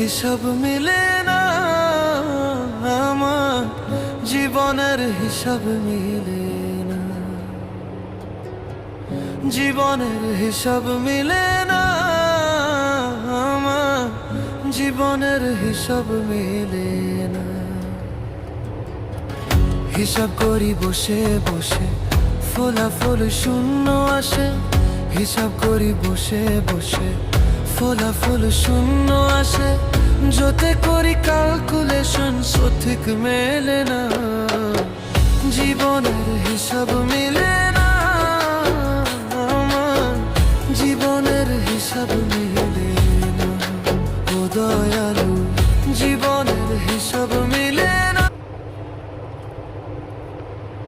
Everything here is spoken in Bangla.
হিসাব মিলে না, আমার জীবনের হিসাব মিলে না, জীবনের হিসাব মিলে না, আমার জীবনের হিসাব মিলে না। হিসাব করি বসে বসে, ফলাফল শূন্য আসে। হিসাব করি বসে বসে, ফলাফল শূন্য আসে। যতে করি ক্যালকুলেশন সঠিক মেলে না, জীবনের হিসাব মিলে না, আমার জীবনের হিসাব মিলে না। ও দয়ালু, জীবনের হিসাব